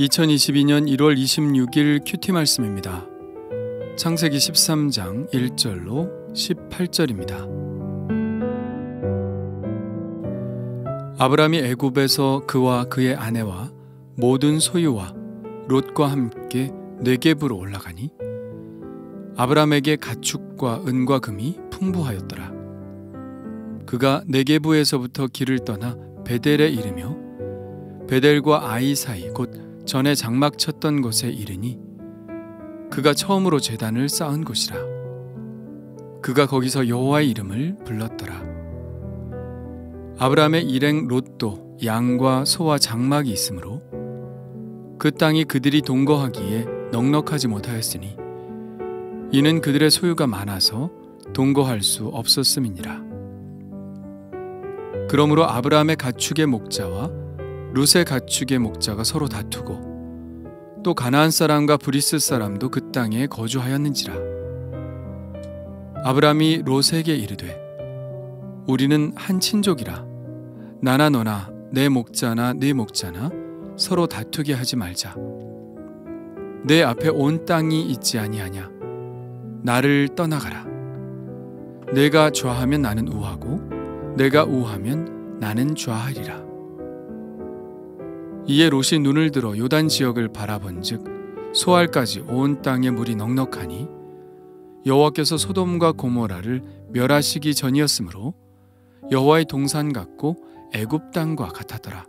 2022년 1월 26일 큐티 말씀입니다. 창세기 13장 1절로 18절입니다. 아브람이 애굽에서 그와 그의 아내와 모든 소유와 롯과 함께 네겝으로 올라가니 아브람에게 가축과 은과 금이 풍부하였더라. 그가 네겝에서부터 길을 떠나 베델에 이르며 베델과 아이 사이 곧 전에 장막 쳤던 곳에 이르니 그가 처음으로 제단을 쌓은 곳이라. 그가 거기서 여호와의 이름을 불렀더라. 아브람의 일행 롯도 양과 소와 장막이 있으므로 그 땅이 그들이 동거하기에 넉넉하지 못하였으니 이는 그들의 소유가 많아서 동거할 수 없었음이니라. 그러므로 아브람의 가축의 목자와 롯의 가축의 목자가 서로 다투고 또 가나안 사람과 브리스 사람도 그 땅에 거주하였는지라. 아브람이 롯에게 이르되 우리는 한 친족이라. 나나 너나 내 목자나 네 목자나 서로 다투게 하지 말자. 내 앞에 온 땅이 있지 아니하냐. 나를 떠나가라. 내가 좌하면 나는 우하고 내가 우하면 나는 좌하리라. 이에 롯이 눈을 들어 요단 지역을 바라본즉 소알까지 온 땅에 물이 넉넉하니 여호와께서 소돔과 고모라를 멸하시기 전이었으므로 여호와의 동산 같고 애굽 땅과 같았더라.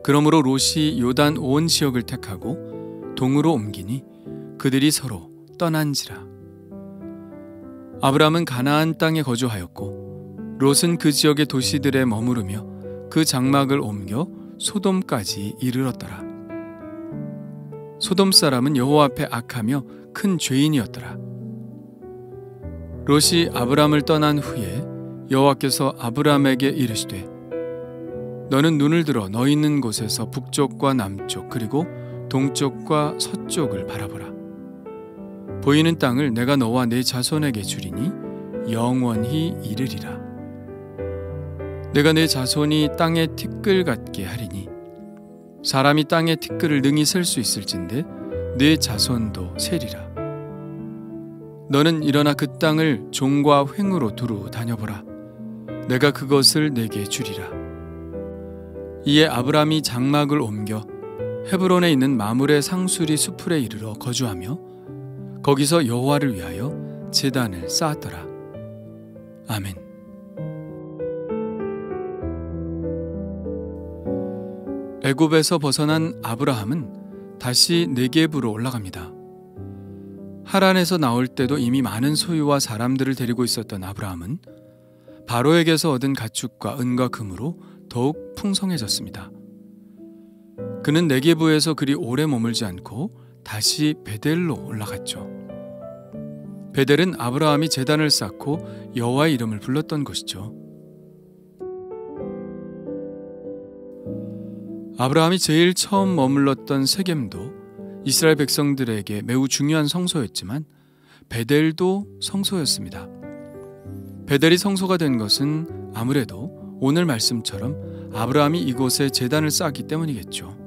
그러므로 롯이 요단 온 지역을 택하고 동으로 옮기니 그들이 서로 떠난지라. 아브람은 가나안 땅에 거주하였고 롯은 그 지역의 도시들에 머무르며 그 장막을 옮겨 소돔까지 이르렀더라. 소돔 사람은 여호와 앞에 악하며 큰 죄인이었더라. 롯이 아브람을 떠난 후에 여호와께서 아브람에게 이르시되 너는 눈을 들어 너 있는 곳에서 북쪽과 남쪽 그리고 동쪽과 서쪽을 바라보라. 보이는 땅을 내가 너와 네 자손에게 주리니 영원히 이르리라. 내가 내 자손이 땅의 티끌 같게 하리니 사람이 땅의 티끌을 능히 셀 수 있을진데 내 자손도 세리라. 너는 일어나 그 땅을 종과 횡으로 두루 다녀보라. 내가 그것을 내게 주리라. 이에 아브람이 장막을 옮겨 헤브론에 있는 마므레 상수리 수풀에 이르러 거주하며 거기서 여호와를 위하여 제단을 쌓았더라. 아멘. 애굽에서 벗어난 아브라함은 다시 네겝으로 올라갑니다. 하란에서 나올 때도 이미 많은 소유와 사람들을 데리고 있었던 아브라함은 바로에게서 얻은 가축과 은과 금으로 더욱 풍성해졌습니다. 그는 네겝에서 그리 오래 머물지 않고 다시 베델로 올라갔죠. 베델은 아브라함이 제단을 쌓고 여호와의 이름을 불렀던 곳이죠. 아브라함이 제일 처음 머물렀던 세겜도 이스라엘 백성들에게 매우 중요한 성소였지만 베델도 성소였습니다. 베델이 성소가 된 것은 아무래도 오늘 말씀처럼 아브라함이 이곳에 제단을 쌓았기 때문이겠죠.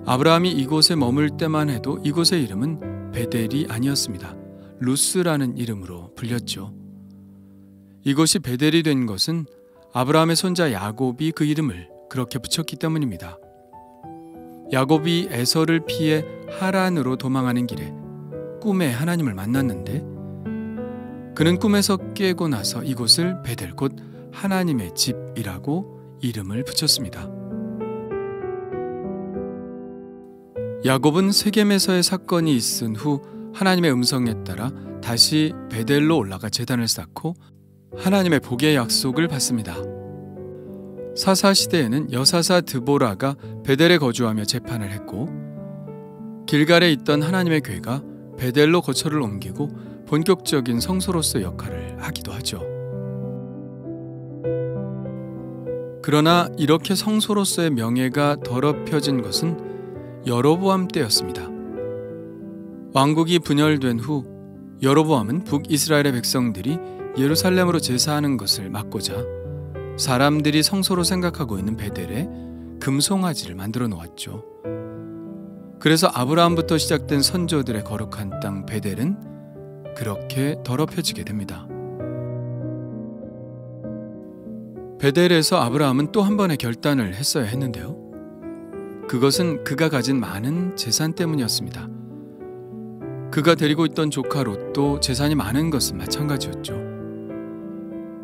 아브라함이 이곳에 머물 때만 해도 이곳의 이름은 베델이 아니었습니다. 루스라는 이름으로 불렸죠. 이곳이 베델이 된 것은 아브라함의 손자 야곱이 그 이름을 그렇게 붙였기 때문입니다. 야곱이 에서를 피해 하란으로 도망하는 길에 꿈에 하나님을 만났는데 그는 꿈에서 깨고 나서 이곳을 베델 곧 하나님의 집이라고 이름을 붙였습니다. 야곱은 세겜에서의 사건이 있은 후 하나님의 음성에 따라 다시 베델로 올라가 제단을 쌓고 하나님의 복의 약속을 받습니다. 사사 시대에는 여사사 드보라가 베델에 거주하며 재판을 했고 길갈에 있던 하나님의 궤가 베델로 거처를 옮기고 본격적인 성소로서 역할을 하기도 하죠. 그러나 이렇게 성소로서의 명예가 더럽혀진 것은 여로보암 때였습니다. 왕국이 분열된 후 여로보암은 북이스라엘의 백성들이 예루살렘으로 제사하는 것을 막고자 사람들이 성소로 생각하고 있는 베델에 금송아지를 만들어 놓았죠. 그래서 아브라함부터 시작된 선조들의 거룩한 땅 베델은 그렇게 더럽혀지게 됩니다. 베델에서 아브라함은 또 한 번의 결단을 했어야 했는데요. 그것은 그가 가진 많은 재산 때문이었습니다. 그가 데리고 있던 조카 롯도 재산이 많은 것은 마찬가지였죠.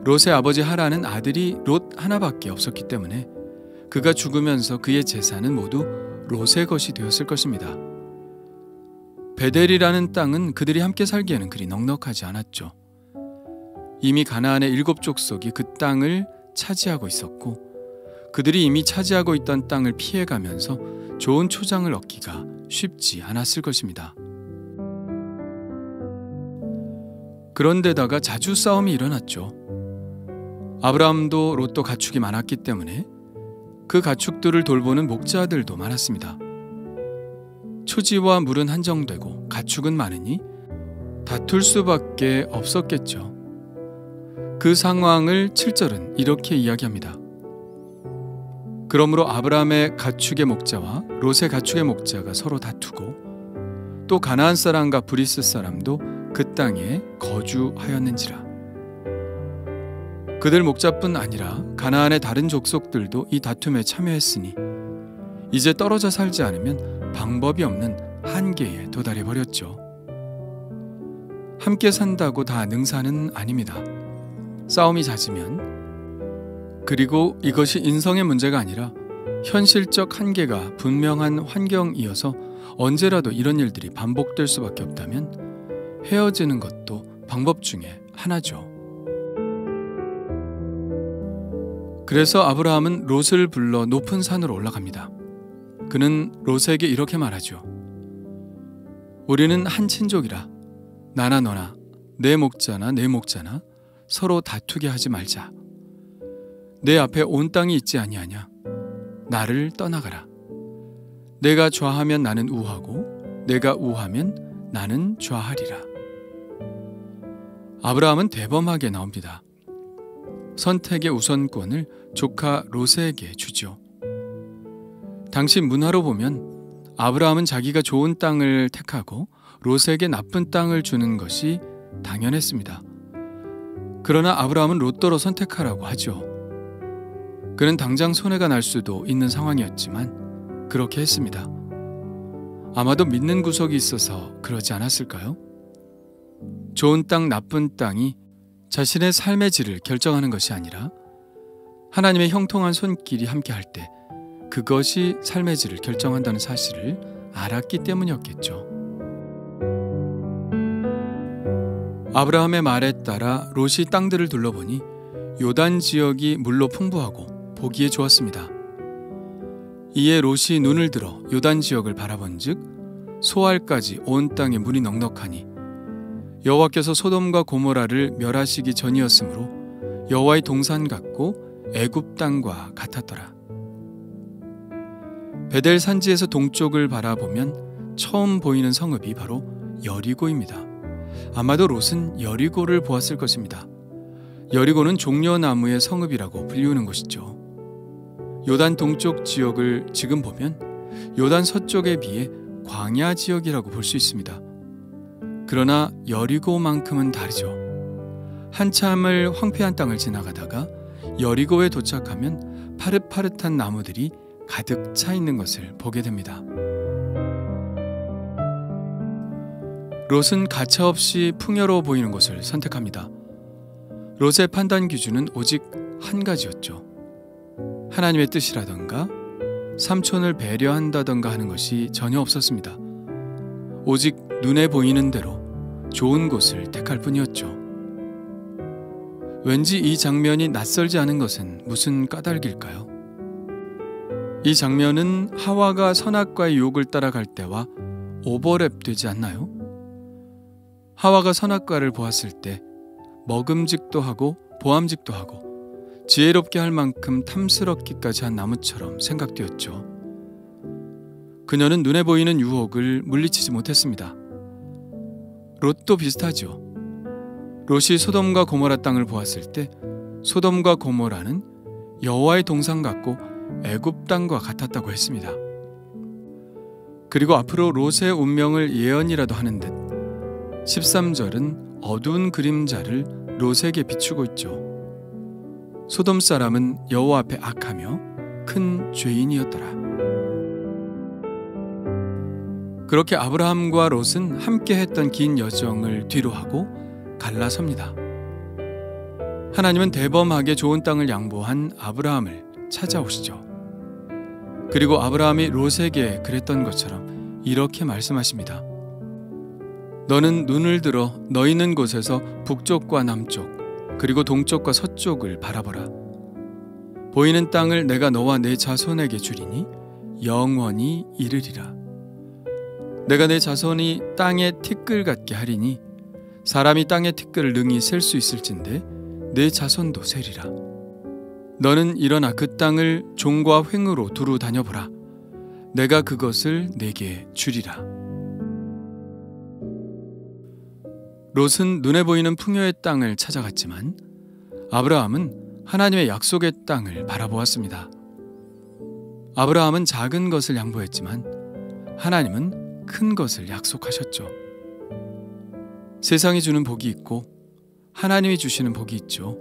롯의 아버지 하란은 아들이 롯 하나밖에 없었기 때문에 그가 죽으면서 그의 재산은 모두 롯의 것이 되었을 것입니다. 베델이라는 땅은 그들이 함께 살기에는 그리 넉넉하지 않았죠. 이미 가나안의 7족속이 그 땅을 차지하고 있었고 그들이 이미 차지하고 있던 땅을 피해가면서 좋은 초장을 얻기가 쉽지 않았을 것입니다. 그런데다가 자주 싸움이 일어났죠. 아브라함도 롯도 가축이 많았기 때문에 그 가축들을 돌보는 목자들도 많았습니다. 초지와 물은 한정되고 가축은 많으니 다툴 수밖에 없었겠죠. 그 상황을 7절은 이렇게 이야기합니다. 그러므로 아브라함의 가축의 목자와 롯의 가축의 목자가 서로 다투고 또 가나안 사람과 브리스 사람도 그 땅에 거주하였는지라. 그들 목자뿐 아니라 가나안의 다른 족속들도 이 다툼에 참여했으니 이제 떨어져 살지 않으면 방법이 없는 한계에 도달해 버렸죠. 함께 산다고 다 능사는 아닙니다. 싸움이 잦으면, 그리고 이것이 인성의 문제가 아니라 현실적 한계가 분명한 환경이어서 언제라도 이런 일들이 반복될 수밖에 없다면 헤어지는 것도 방법 중에 하나죠. 그래서 아브라함은 롯을 불러 높은 산으로 올라갑니다. 그는 롯에게 이렇게 말하죠. 우리는 한 친족이라 나나 너나 내 목자나 내 목자나 서로 다투게 하지 말자. 내 앞에 온 땅이 있지 아니하냐. 나를 떠나가라. 내가 좌하면 나는 우하고 내가 우하면 나는 좌하리라. 아브라함은 대범하게 나옵니다. 선택의 우선권을 조카 롯에게 주죠. 당시 문화로 보면 아브라함은 자기가 좋은 땅을 택하고 롯에게 나쁜 땅을 주는 것이 당연했습니다. 그러나 아브라함은 롯더러 선택하라고 하죠. 그는 당장 손해가 날 수도 있는 상황이었지만 그렇게 했습니다. 아마도 믿는 구석이 있어서 그러지 않았을까요? 좋은 땅, 나쁜 땅이 자신의 삶의 질을 결정하는 것이 아니라 하나님의 형통한 손길이 함께할 때 그것이 삶의 질을 결정한다는 사실을 알았기 때문이었겠죠. 아브라함의 말에 따라 롯이 땅들을 둘러보니 요단 지역이 물로 풍부하고 보기에 좋았습니다. 이에 롯이 눈을 들어 요단 지역을 바라본즉 소알까지 온 땅에 물이 넉넉하니 여호와께서 소돔과 고모라를 멸하시기 전이었으므로 여호와의 동산 같고 애굽 땅과 같았더라. 베델 산지에서 동쪽을 바라보면 처음 보이는 성읍이 바로 여리고입니다. 아마도 롯은 여리고를 보았을 것입니다. 여리고는 종려나무의 성읍이라고 불리우는 곳이죠. 요단 동쪽 지역을 지금 보면 요단 서쪽에 비해 광야 지역이라고 볼 수 있습니다. 그러나 여리고만큼은 다르죠. 한참을 황폐한 땅을 지나가다가 여리고에 도착하면 파릇파릇한 나무들이 가득 차 있는 것을 보게 됩니다. 롯은 가차없이 풍요로워 보이는 곳을 선택합니다. 롯의 판단 기준은 오직 한 가지였죠. 하나님의 뜻이라던가 삼촌을 배려한다던가 하는 것이 전혀 없었습니다. 오직 눈에 보이는 대로 좋은 곳을 택할 뿐이었죠. 왠지 이 장면이 낯설지 않은 것은 무슨 까닭일까요? 이 장면은 하와가 선악과의 유혹을 따라갈 때와 오버랩되지 않나요? 하와가 선악과를 보았을 때 먹음직도 하고 보암직도 하고 지혜롭게 할 만큼 탐스럽기까지 한 나무처럼 생각되었죠. 그녀는 눈에 보이는 유혹을 물리치지 못했습니다. 롯도 비슷하죠. 롯이 소돔과 고모라 땅을 보았을 때 소돔과 고모라는 여호와의 동산 같고 애굽 땅과 같았다고 했습니다. 그리고 앞으로 롯의 운명을 예언이라도 하는 듯 13절은 어두운 그림자를 롯에게 비추고 있죠. 소돔 사람은 여호와 앞에 악하며 큰 죄인이었더라. 그렇게 아브라함과 롯은 함께 했던 긴 여정을 뒤로하고 갈라섭니다. 하나님은 대범하게 좋은 땅을 양보한 아브라함을 찾아오시죠. 그리고 아브라함이 롯에게 그랬던 것처럼 이렇게 말씀하십니다. 너는 눈을 들어 너 있는 곳에서 북쪽과 남쪽 그리고 동쪽과 서쪽을 바라보라. 보이는 땅을 내가 너와 내 자손에게 주리니 영원히 이르리라. 내가 내 자손이 땅의 티끌 같게 하리니 사람이 땅의 티끌을 능히 셀 수 있을진데 내 자손도 세리라. 너는 일어나 그 땅을 종과 횡으로 두루 다녀보라. 내가 그것을 내게 주리라. 롯은 눈에 보이는 풍요의 땅을 찾아갔지만 아브라함은 하나님의 약속의 땅을 바라보았습니다. 아브라함은 작은 것을 양보했지만 하나님은 큰 것을 약속하셨죠. 세상이 주는 복이 있고 하나님이 주시는 복이 있죠.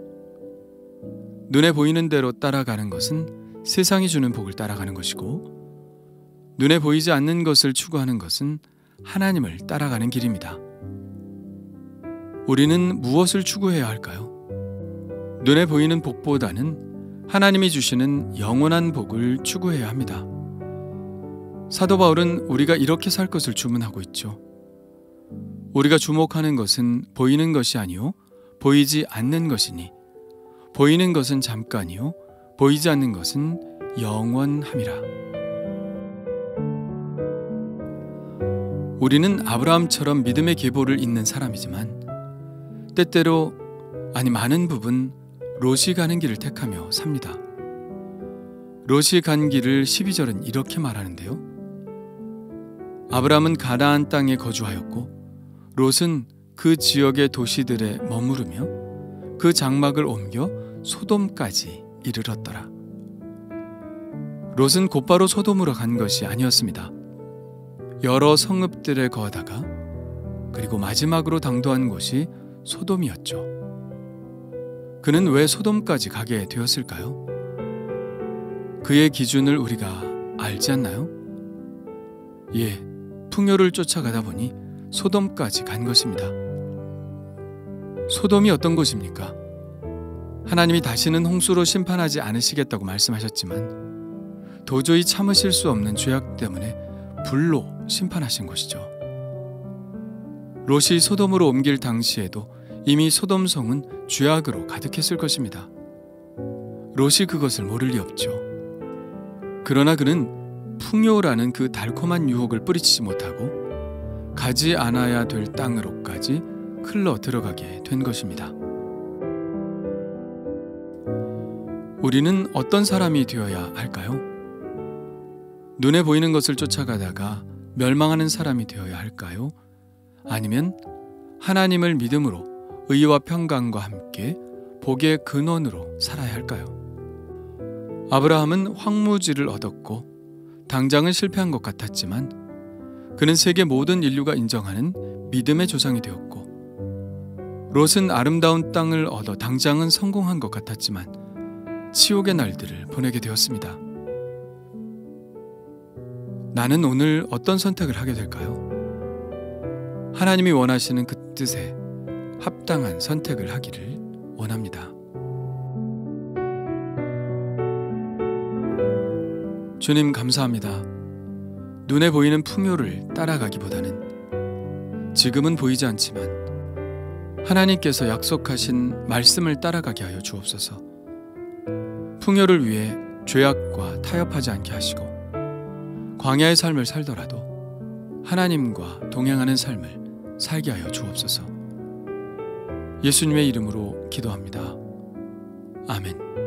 눈에 보이는 대로 따라가는 것은 세상이 주는 복을 따라가는 것이고, 눈에 보이지 않는 것을 추구하는 것은 하나님을 따라가는 길입니다. 우리는 무엇을 추구해야 할까요? 눈에 보이는 복보다는 하나님이 주시는 영원한 복을 추구해야 합니다. 사도 바울은 우리가 이렇게 살 것을 주문하고 있죠. 우리가 주목하는 것은 보이는 것이 아니요 보이지 않는 것이니 보이는 것은 잠깐이요 보이지 않는 것은 영원함이라. 우리는 아브라함처럼 믿음의 계보를 잇는 사람이지만 때때로 많은 부분 롯이 가는 길을 택하며 삽니다. 롯이 간 길을 12절은 이렇게 말하는데요. 아브라함은 가나안 땅에 거주하였고 롯은 그 지역의 도시들에 머무르며 그 장막을 옮겨 소돔까지 이르렀더라. 롯은 곧바로 소돔으로 간 것이 아니었습니다. 여러 성읍들에 거하다가 그리고 마지막으로 당도한 곳이 소돔이었죠. 그는 왜 소돔까지 가게 되었을까요? 그의 기준을 우리가 알지 않나요? 예, 풍요를 쫓아가다 보니 소돔까지 간 것입니다. 소돔이 어떤 곳입니까? 하나님이 다시는 홍수로 심판하지 않으시겠다고 말씀하셨지만 도저히 참으실 수 없는 죄악 때문에 불로 심판하신 곳이죠. 롯이 소돔으로 옮길 당시에도 이미 소돔성은 죄악으로 가득했을 것입니다. 롯이 그것을 모를 리 없죠. 그러나 그는 풍요라는 그 달콤한 유혹을 뿌리치지 못하고 가지 않아야 될 땅으로까지 흘러 들어가게 된 것입니다. 우리는 어떤 사람이 되어야 할까요? 눈에 보이는 것을 쫓아가다가 멸망하는 사람이 되어야 할까요? 아니면 하나님을 믿음으로 의와 평강과 함께 복의 근원으로 살아야 할까요? 아브라함은 황무지를 얻었고 당장은 실패한 것 같았지만 그는 세계 모든 인류가 인정하는 믿음의 조상이 되었고, 롯은 아름다운 땅을 얻어 당장은 성공한 것 같았지만 치욕의 날들을 보내게 되었습니다. 나는 오늘 어떤 선택을 하게 될까요? 하나님이 원하시는 그 뜻에 합당한 선택을 하기를 원합니다. 주님 감사합니다. 눈에 보이는 풍요를 따라가기보다는 지금은 보이지 않지만 하나님께서 약속하신 말씀을 따라가게 하여 주옵소서. 풍요를 위해 죄악과 타협하지 않게 하시고 광야의 삶을 살더라도 하나님과 동행하는 삶을 살게 하여 주옵소서. 예수님의 이름으로 기도합니다. 아멘.